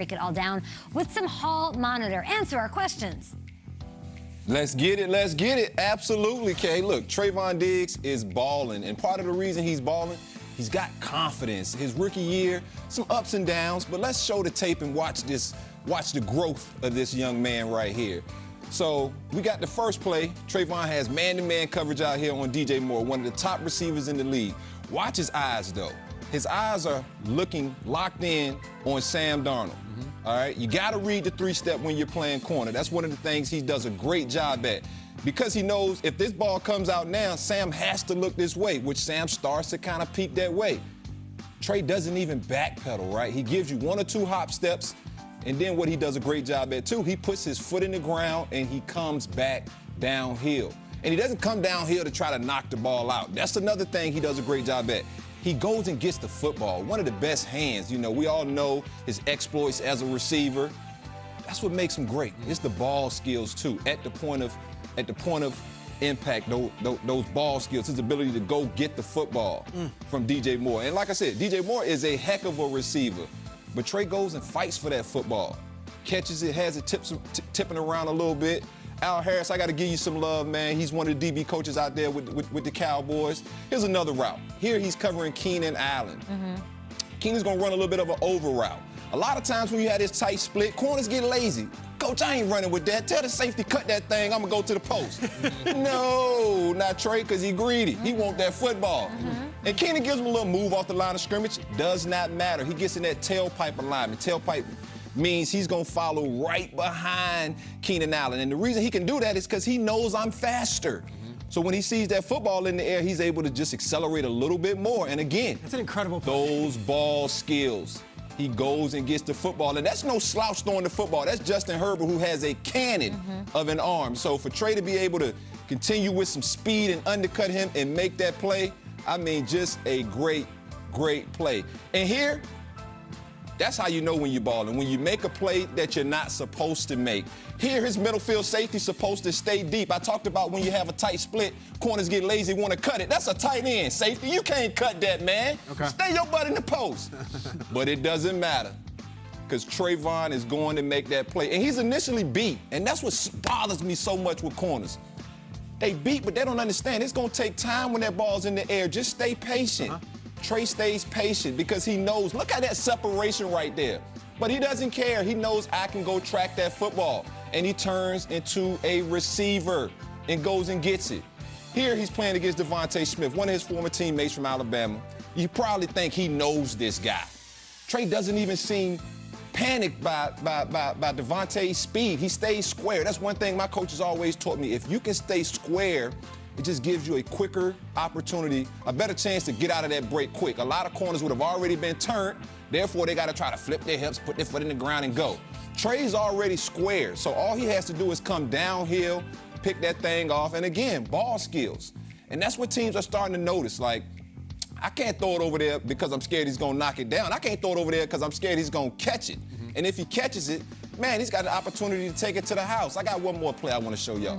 break it all down with some Hall Monitor. Answer our questions. Let's get it, let's get it. Absolutely, Kay. Look, Trayvon Diggs is balling, and part of the reason he's balling, he's got confidence. His rookie year, some ups and downs, but let's show the tape and watch the growth of this young man right here. So we got the first play. Trayvon has man-to-man coverage out here on DJ Moore, one of the top receivers in the league. Watch his eyes, though. His eyes are looking locked in on Sam Darnold. All right, you got to read the three-step when you're playing corner. That's one of the things he does a great job at, because he knows if this ball comes out now, Sam has to look this way, which Sam starts to kind of peek that way. Trey doesn't even backpedal, right? He gives you one or two hop steps, and then what he does a great job at, too, he puts his foot in the ground and he comes back downhill. And he doesn't come downhill to try to knock the ball out. That's another thing he does a great job at. He goes and gets the football. One of the best hands. You know, we all know his exploits as a receiver. That's what makes him great. It's the ball skills, too, at the point of impact, those ball skills, his ability to go get the football from DJ Moore. And like I said, DJ Moore is a heck of a receiver. But Trey goes and fights for that football. Catches it, has it tipping around a little bit. Al Harris, I got to give you some love, man. He's one of the DB coaches out there with the Cowboys. Here's another route. Here he's covering Keenan Allen. Keenan's going to run a little bit of an over route. A lot of times when you have this tight split, corners get lazy. Coach, I ain't running with that. Tell the safety, cut that thing. I'm going to go to the post. No, not Trey, because he greedy. He want that football. And Keenan gives him a little move off the line of scrimmage. Does not matter. He gets in that tailpipe alignment. Tailpipe means he's going to follow right behind Keenan Allen. And the reason he can do that is because he knows I'm faster. So when he sees that football in the air, he's able to just accelerate a little bit more. And again, that's an incredible play. Those ball skills. He goes and gets the football. And that's no slouch throwing the football. That's Justin Herbert, who has a cannon of an arm. So for Trey to be able to continue with some speed and undercut him and make that play, I mean, just a great, great play. And here, that's how you know when you're balling, when you make a play that you're not supposed to make. Here, his middle field safety's supposed to stay deep. I talked about when you have a tight split, corners get lazy, want to cut it. That's a tight end, safety. You can't cut that, man. Okay. Stay your butt in the post. But it doesn't matter, because Trayvon is going to make that play. And he's initially beat, and that's what bothers me so much with corners. They beat, but they don't understand. It's going to take time when that ball's in the air. Just stay patient. Trey stays patient because he knows, look at that separation right there. But he doesn't care. He knows I can go track that football. And he turns into a receiver and goes and gets it. Here he's playing against Devontae Smith, one of his former teammates from Alabama. You probably think he knows this guy. Trey doesn't even seem panicked by Devontae's speed. He stays square. That's one thing my coaches always taught me. If you can stay square, it just gives you a quicker opportunity, a better chance to get out of that break quick. A lot of corners would have already been turned. Therefore, they got to try to flip their hips, put their foot in the ground, and go. Trey's already square, so all he has to do is come downhill, pick that thing off, and again, ball skills. And that's what teams are starting to notice. Like, I can't throw it over there because I'm scared he's going to knock it down. I can't throw it over there because I'm scared he's going to catch it. And if he catches it, man, he's got an opportunity to take it to the house. I got one more play I want to show y'all.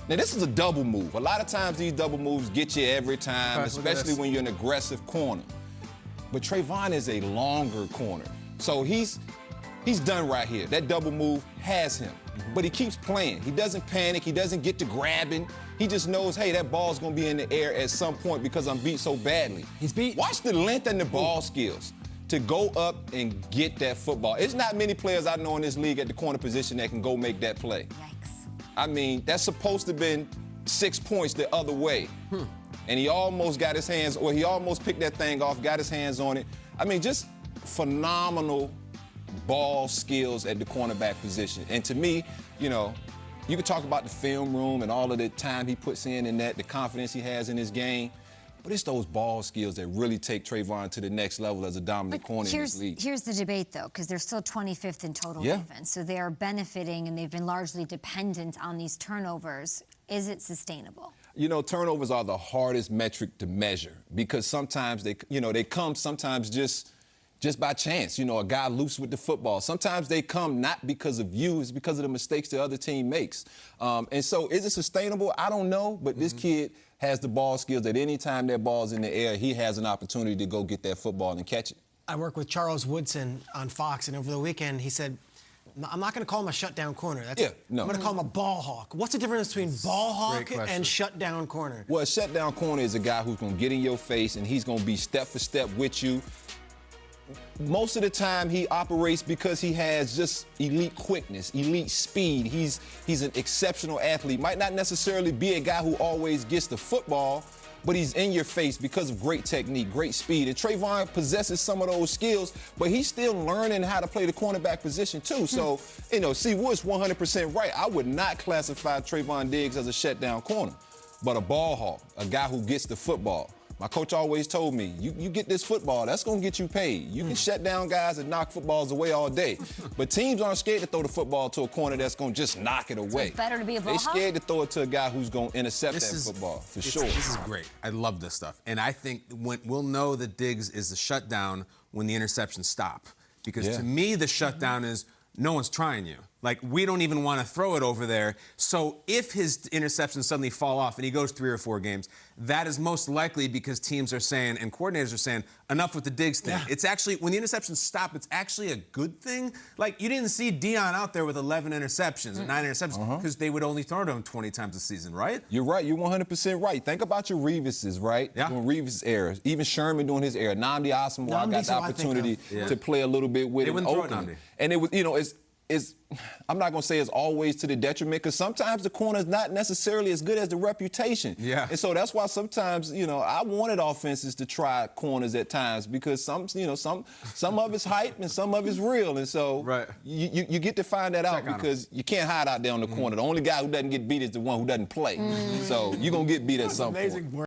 Now, this is a double move. A lot of times these double moves get you every time, especially when you're an aggressive corner. But Trayvon is a longer corner. So he's done right here. That double move has him. But he keeps playing. He doesn't panic. He doesn't get to grabbing. He just knows, hey, that ball's going to be in the air at some point because I'm beat so badly. He's beat. Watch the length and the ball skills to go up and get that football. It's not many players I know in this league at the corner position that can go make that play. Yikes. I mean, that's supposed to have been 6 points the other way. And he almost got his hands, or he almost picked that thing off, got his hands on it. I mean, just phenomenal ball skills at the cornerback position. And to me, you know, you can talk about the film room and all of the time he puts in that, the confidence he has in his game. But it's those ball skills that really take Trayvon to the next level as a dominant corner in this league. Here's the debate, though, because they're still 25th in total defense. So they are benefiting, and they've been largely dependent on these turnovers. Is it sustainable? You know, turnovers are the hardest metric to measure because sometimes they come sometimes just by chance. You know, a guy loose with the football. Sometimes they come not because of you, it's because of the mistakes the other team makes. And so is it sustainable? I don't know, but this kid has the ball skills that any time that ball's in the air, he has an opportunity to go get that football and catch it. I work with Charles Woodson on Fox, and over the weekend he said, I'm not going to call him a shutdown corner. I'm going to call him a ball hawk. What's the difference between ball hawk and shutdown corner? Well, a shutdown corner is a guy who's going to get in your face, and he's going to be step for step with you. Most of the time, he operates because he has just elite quickness, elite speed. He's an exceptional athlete. Might not necessarily be a guy who always gets the football, but he's in your face because of great technique, great speed. And Trayvon possesses some of those skills, but he's still learning how to play the cornerback position too. So, C. Wood's 100% right. I would not classify Trayvon Diggs as a shutdown corner, but a ball hawk, a guy who gets the football. My coach always told me, you get this football, that's going to get you paid. You can shut down guys and knock footballs away all day. But teams aren't scared to throw the football to a corner that's going to just knock it away. So it's better to be a ball hawk? They're scared to throw it to a guy who's going to intercept that football, for sure. This is great. I love this stuff. And I think we'll know that Diggs is the shutdown when the interceptions stop. Because to me, the shutdown is no one's trying you. Like, we don't even want to throw it over there. So if his interceptions suddenly fall off and he goes 3 or 4 games, that is most likely because teams are saying and coordinators are saying, enough with the Diggs thing. Yeah. It's actually, when the interceptions stop, it's actually a good thing. Like, you didn't see Deion out there with 11 interceptions or 9 interceptions because they would only throw to him 20 times a season, right? You're right. You're 100% right. Think about your Revises, right? Yeah. Doing Revis era. Even Sherman doing his era. Nnamdi Asomugha, I got the opportunity to play a little bit with they in wouldn't throw Oakland. Nnamdi. And it was, I'm not going to say it's always to the detriment, because sometimes the corner is not necessarily as good as the reputation. Yeah. And so that's why sometimes, I wanted offenses to try corners at times, because some of it's hype and some of it's real. And so you get to find that out, because you can't hide out there on the corner. The only guy who doesn't get beat is the one who doesn't play. So you're going to get beat at some point.